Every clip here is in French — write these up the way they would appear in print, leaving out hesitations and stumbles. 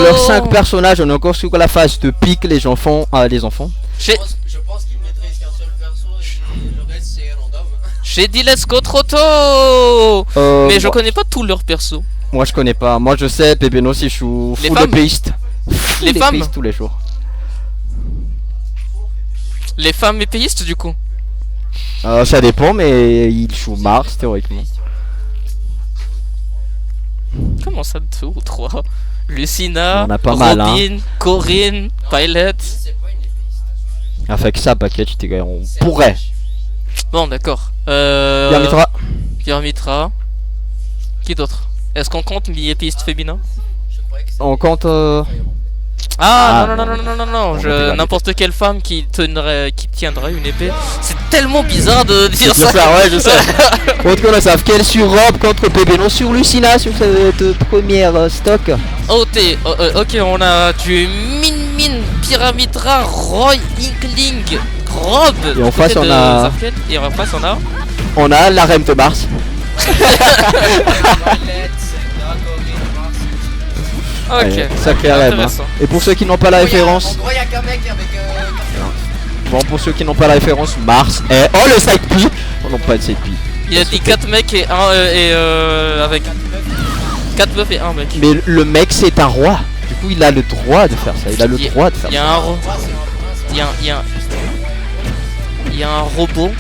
leurs 5 personnages, on est encore sur la phase de pique les enfants. Les enfants. Je pense qu'ils maîtrisent qu'un seul perso et le reste c'est random. J'ai dit let's go trop tôt. Mais je connais pas tous leurs persos. Moi je connais pas, moi je sais, Pébéno si je suis full épéiste. Les femmes tous les jours. Les femmes épéistes du coup. Ça dépend, mais il joue Mars théoriquement. Comment ça 2 ou 3? Lucina, on a pas Robin, mal, hein. Corinne, Pilot. Avec ça, package, on pourrait. Bon, d'accord. Pierre Mitra. Qui d'autre? Est-ce qu'on compte mi-épiste féminin? On compte. Non, n'importe quelle femme qui tiendrait une épée. C'est tellement bizarre de dire ça. Ouais, je sais. Contre on a Safkel sur Rob contre Pébéno sur Lucina sur cette première stock. Ok, on a du Min, Pyramidra, Roy, Inkling, Rob. Et en face on a. Safkel, et en face on a. On a la reine de Mars. Ok, ouais, sacré RM, hein. Et pour ceux qui n'ont pas la référence. En gros, y a qu'un mec avec. Bon, pour ceux qui n'ont pas la référence, Mars et. Oh, le side P. Oh non, pas de side P. Il a dit 4 mecs et 1 avec 4 meufs et 1 mec. Mais le mec, c'est un roi. Du coup, il a le droit de faire ça. Il a le droit de faire ça. Il y a un roi. Il y a un robot.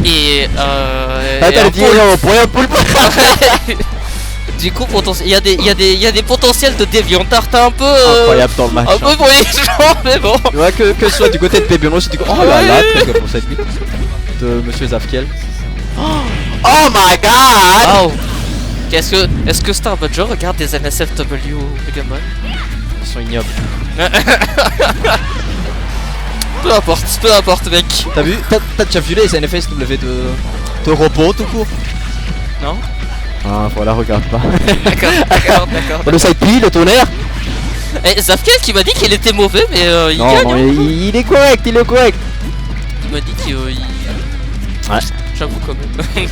Et Attends, un poulpe. Du coup, il y a des potentiels de déviantard. T'as un peu incroyable dans le match. Un peu voyageant, mais bon. Tu vois que ce soit du côté de Pébéno, c'est du coup. Oh là là, très bien pour cette 8 de Monsieur Zafkiel. Oh my god. Wow. Est-ce que Star Badger regarde des NSFW Megaman? Ils sont ignobles. Peu importe mec. T'as vu? T'as déjà vu les NFSW de robots tout court? Non. Ah voilà, regarde pas. D'accord. Le side P, le tonnerre. Et Zafkiel qui m'a dit qu'il était mauvais, mais il gagne. Non, il est correct, il est correct. Il m'a dit qu'il... Ouais. J'avoue quand même.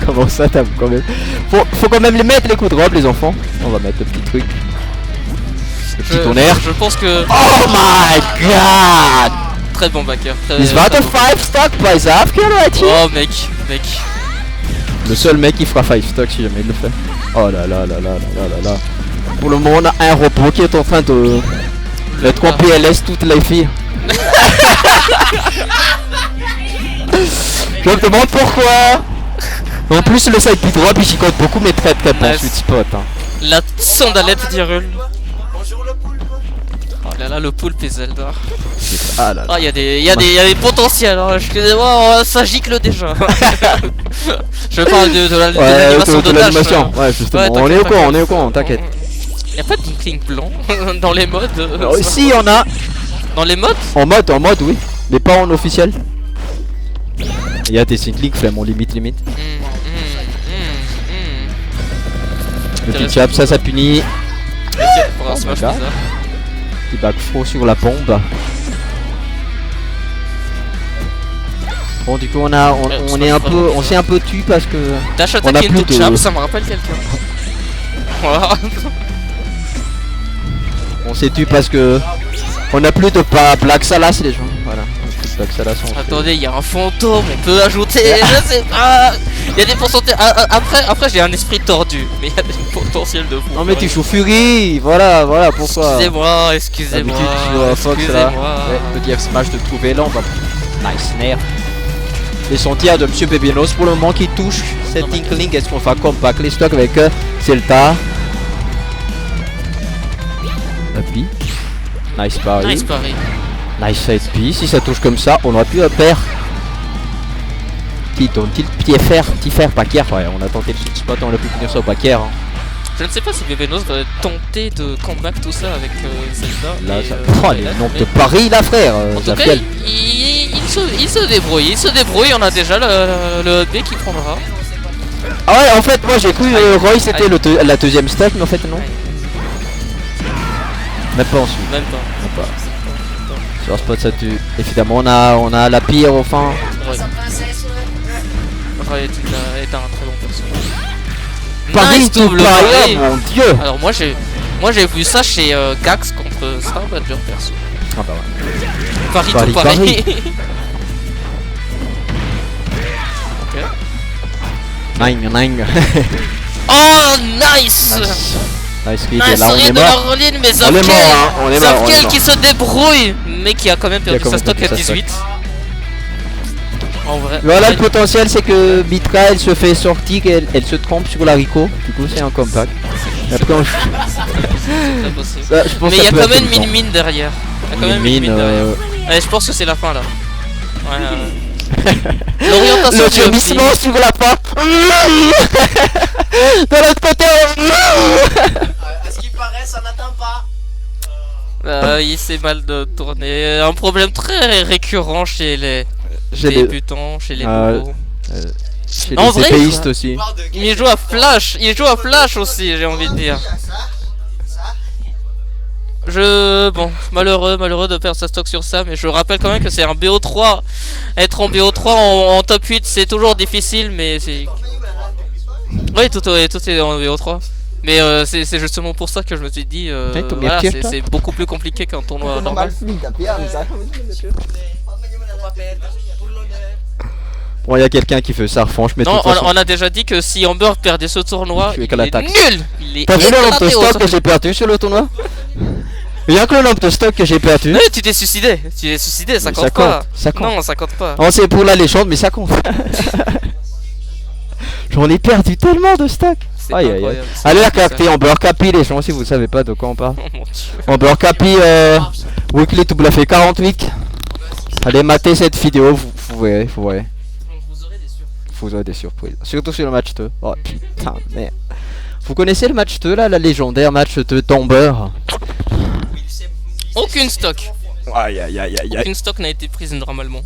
Comment ça, t'avoues quand même? Faut quand même les mettre les coups de robe, les enfants. On va mettre le petit truc. Le petit tonnerre. Je pense que... Oh my god. Très bon backer. Is that a 5 stock by Zafkiel right here? Oh mec. Le seul mec qui fera 5 stock si jamais il le fait. Oh là là. Pour le moment on a un robot qui est en train de mettre en PLS toutes les filles. Je me demande pourquoi. En plus le side pit drop il chicote beaucoup mais très bon sweet spot hein. La sandalette d'Hyrule. Bonjour le poulpe. Oh là là, le poulpe et Zelda. Ah là là. Ah, y a des potentiels, hein. Excusez-moi, ça gicle déjà. Je parle de l'animation de l'animation. Ouais, justement. Ouais, on est au courant, t'inquiète. Y'a pas d'Inkling blanc dans les modes si, on a. Dans les modes? En mode, oui. Mais pas en officiel. Il y a des Inkling flemme, on limite. Le petit chap, ça punit. Pour un smash bizarre. Petit back faux sur la pompe. Bon du coup on s'est un peu tué parce que Dash attaque une toute chap, ça me rappelle quelqu'un. Voilà. On s'est tué parce que on a plus de Black Salas les gens. Voilà. Black Salas, attendez, il y a un fantôme, on peut ajouter, je sais pas. Il y a des pourcentages. Après j'ai un esprit tordu, mais il y a des potentiels de fou. Non mais tu joues Fury, voilà pourquoi. Excusez-moi. Petit F smash de trouver là, on va. Nice nerf. Les sentiers de Monsieur Pébénos pour le moment qui touche cet Inkling. Est-ce qu'on va compact les stocks avec Celta? Happy. Nice parry. Nice side P. Si ça touche comme ça, on aurait pu perdre. Petit fer, paquet. Ouais, on a tenté le sweet spot, on a pu finir ça au paquet. Hein. Je ne sais pas si Pébénos va tenter de comeback tout ça avec Zelda. Là, ça... les nombres de paris là frère. En tout cas, il se débrouille, on a déjà le B qui prendra. Ah ouais, en fait, moi j'ai cru Roy c'était la deuxième stack, mais en fait non. Même pas ensuite. Même pas. Sur un spot ça tue. Évidemment on a la pire au fin. Roy est un très bon personnage. Paris Nice double paris, mon dieu. Alors moi Moi j'ai vu ça chez Gax contre Star Badger perso. Ah bah ouais. Paris Paris, tout pareil. Ok. Nine. Oh nice. Nice kick, Nice, et là on est de mort. la reline, mais On est mort, hein. On est mort. Zafkel qui se débrouille, mais qui a quand même perdu sa stock à 18. En vrai. Voilà, le potentiel c'est que Mitra elle se fait sortir et elle se trompe sur la Rico. Du coup c'est un compact. Et après on... C'est possible. Ça, je pense Mais que il y a ça peut quand être même tout le une mine derrière. Il y a quand même Min-min, une mine derrière. Allez, je pense que c'est la fin là. Ouais. L'orientation le du gémissement sur la fin. De l'autre côté. À ce qui paraît, ça n'atteint pas. Il s'est mal de tourner. Un problème très récurrent chez les débutants, chez les nouveaux. Chez En les vrai, épéistes aussi. Il joue à Flash, aussi, j'ai envie de dire. Bon, malheureux de perdre sa stock sur ça, mais je rappelle quand même que c'est un BO3. Être en BO3 en top 8, c'est toujours difficile, mais c'est... Oui, tout est en BO3. Mais c'est justement pour ça que je me suis dit, voilà, c'est beaucoup plus compliqué qu'un tournoi normal. Bon, il y a quelqu'un qui fait ça, franchement. Mais non, on a déjà dit que si Amber perdait ce tournoi, il est nul. Il est T'as vu le nombre de éclaté au stock sol. que j'ai perdu sur le tournoi? Rien que le nombre de stock que j'ai perdu. Mais tu t'es suicidé, ça compte pas. Ça compte. Non, ça compte pas. Oh, c'est pour la légende, mais ça compte. J'en ai perdu tellement de stock. Aïe aïe aïe. Allez la capter Amber Capi les gens si vous savez pas de quoi on parle. Amber Capi Weekly tout bluffé 48. Allez mater cette vidéo, vous verrez, vous verrez. Vous aurez des surprises. Surtout sur le match 2. Oh putain de merde. Vous connaissez le match 2 là, la légendaire match 2 d'Amber? Aucune stock. Aïe aïe aïe aïe aïe. Aucune stock n'a été prise normalement.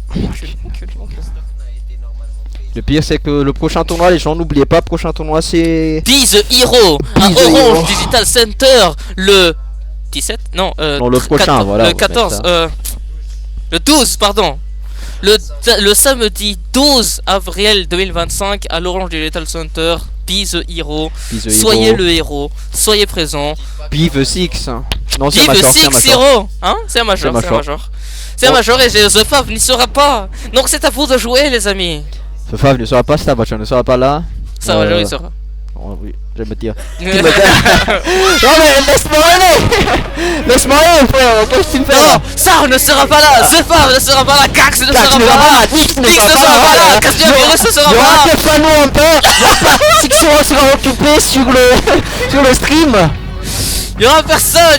Le pire c'est que le prochain tournoi, les gens n'oubliez pas, prochain tournoi c'est... Be the Hero à Be the Orange Hero. Digital Center le 17. Non, Non, le prochain, voilà, le 14, le 12 pardon. Le samedi 12 avril 2025 à l'Orange Digital Center. Be the Hero. Soyez le héros, soyez présent. Be the Six. Non, c'est Be un the major, Six Hero. Hein, c'est un major, c'est un major. C'est un major et The Fav n'y sera pas. Donc c'est à vous de jouer les amis. The Fav ne sera pas, Star Watcher ne sera pas là. Ça va, il sera. Oh, oui, je vais me dire. Non mais laisse-moi aller. Laisse-moi aller frère, qu'est-ce que tu me fais là? Non, Sar ne sera pas là, The Fav ne sera pas là, Gax ne sera pas là, Dix ne sera pas là, Cassian Virus ne sera pas là. Il y aura que Fano un peu. Sixiro sera occupé sur le stream. Il y aura personne,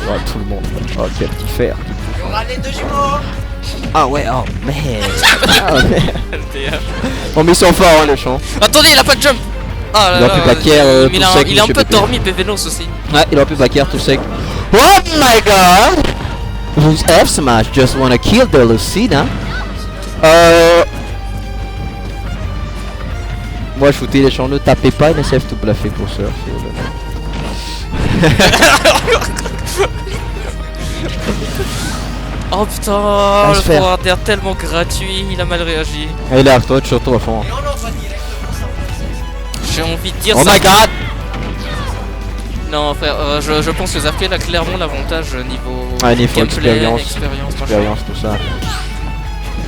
Oh, tout le monde. Oh, quel petit fer. Il y aura les deux jumeaux. Ah ouais, oh merde. Ah merde. Oh mais ils sont forts hein les champs. Attendez, il a pas de jump. Ah Il a plus Baker tout sec. Il est un peu dormi, Pévénos aussi. Ouais, il a plus Baker tout sec. Oh my god. Who's F Smash just wanna kill the Lucina? Moi shooter les champs, ne tapez pas NSF tout bluffé pour ça. Oh putain, le forward air tellement gratuit, il a mal réagi. Et là, toi, surtout à fond. J'ai envie de dire ça. Oh my god! Non frère, je pense que Zafkel a clairement l'avantage niveau gameplay, expérience, tout ça.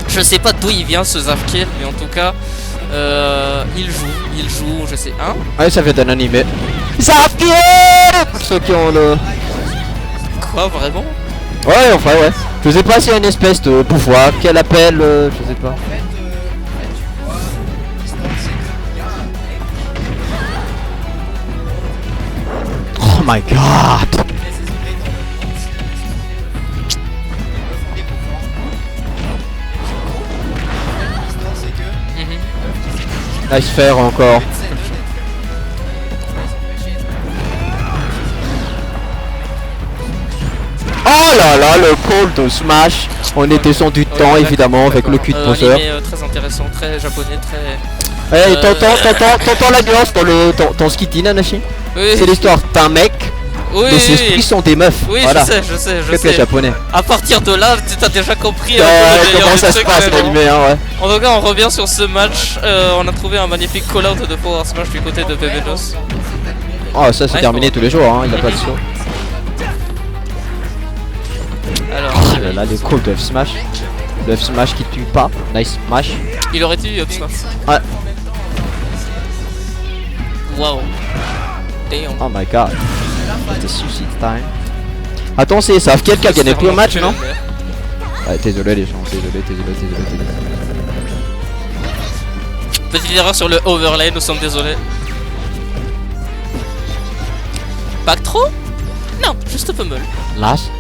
Je sais pas d'où il vient ce Zafkel, mais en tout cas, il joue, je sais, hein? Ouais, ça fait un animé. Zafkel! Pour ceux qui ont le... Quoi, vraiment? Ouais, enfin, ouais. Je sais pas s'il y a une espèce de pouvoir qu'elle appelle, je sais pas. Oh my god! Nice faire encore. Oh là là, le call de Smash. On était sur du temps évidemment avec le cul de poseur. Très intéressant, très japonais, très... Hey, t'entends la nuance dans ton skitty Nanashi? Oui. C'est l'histoire d'un mec Oui, nos esprits sont des meufs. Oui, voilà. je sais. Quelques japonais. À partir de là, tu as déjà compris un peu le délire comment du ça se truc, passe mais bon. l'animé, hein, ouais. En tout cas, on revient sur ce match. On a trouvé un magnifique call-out de Power Smash du côté de Bebenos. Oh, ça c'est Ouais, terminé tous les jours, hein, il a pas de saut. Alors, Oh là là, les calls de F-Smash. Le F-Smash qui tue pas. Nice smash. il aurait dû up smash. Ouais. Wow. Damn. Oh my god. C'était suicide time. Attends, c'est Safkiel qui a gagné tout le match, non? Ouais, désolé les gens, désolé. Petite erreur sur le overlay, nous sommes désolés. Pas trop? Non, juste pummel. Last.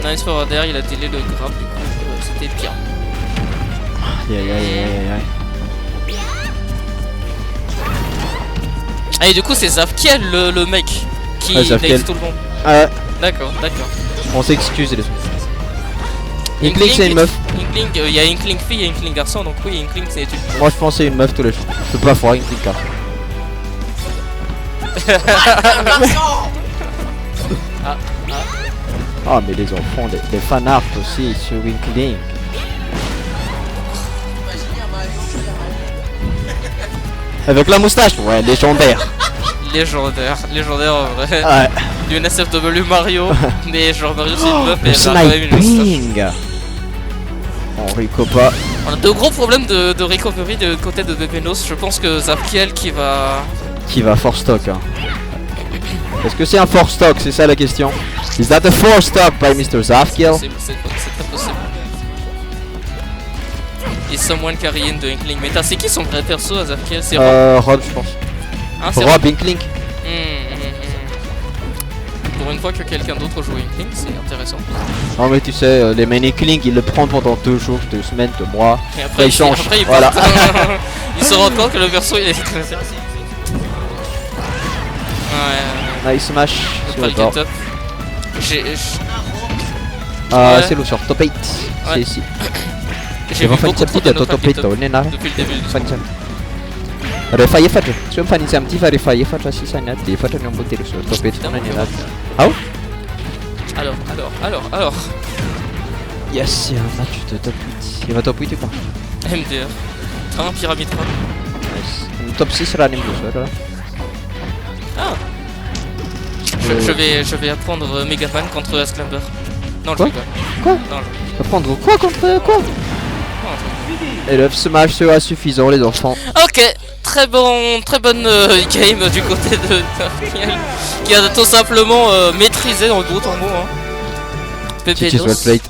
Nice forward air, il a délai le grab, du coup c'était bien. Aïe. Ah, et du coup c'est Zafkiel le mec qui Zafkiel. laisse tout le monde. Ouais, D'accord. on s'excuse les gens. Inkling c'est une meuf. Inkling, il y a Inkling fille et Inkling garçon, donc oui, Inkling c'est une. Moi je pense que c'est une meuf tous les jours. Je peux pas voir Inkling car. Ah mais les enfants, les fanarts aussi sur Inkling. Avec la moustache, ouais, légendaire. Légendaire en vrai. Ouais. Du NSFW Mario, mais genre Mario c'est une meuf et elle a quand même une moustache. Sniping. On ricopa. On a de gros problèmes de recovery de côté de Bebenos. Je pense que Zafkiel qui va force stock hein. Est-ce que c'est un force stock? C'est ça la question. Is that a force stock by Mr. Zafkiel? C'est très possible. Et someone carrying de Inkling. Mais c'est qui son vrai perso à Zafkiel? C'est Rob. Rob je pense. Hein, c'est Rob Inkling. Pour une fois que quelqu'un d'autre joue Inkling, c'est intéressant. Non mais tu sais, les main Inkling ils le prennent pendant 2 jours, 2 semaines, 2 mois. Et après ils changent. Après, ils voilà. ils se rendent compte que le perso il est très intéressant. Ouais. Nice smash. Pas le Sur le get-up. Ah Ouais. c'est l'eau sur top 8. C'est Ouais. ici. J'ai vu beaucoup trop de top 8 get-up au Nena. depuis le début du Fancy. Refai fat. Sio mfanisi amtiva refai fat sisa nyati fat nyombote sur top 8 on Nena. Ah Alors. Yes, il y a un match de top 8. Il va top 8 ou pas? MDR. Un pyramide 3. Nice. Top 6 running plus là. Ah. Je vais apprendre Megaman contre Asclamber. Non, je Quoi? rigole. Quoi? Non, Va prendre quoi contre quoi? Et le smash sera suffisant les enfants. Ok, très bonne game du côté de Daniel qui a tout simplement maîtrisé dans le bout en mot. Hein. Chichis well played.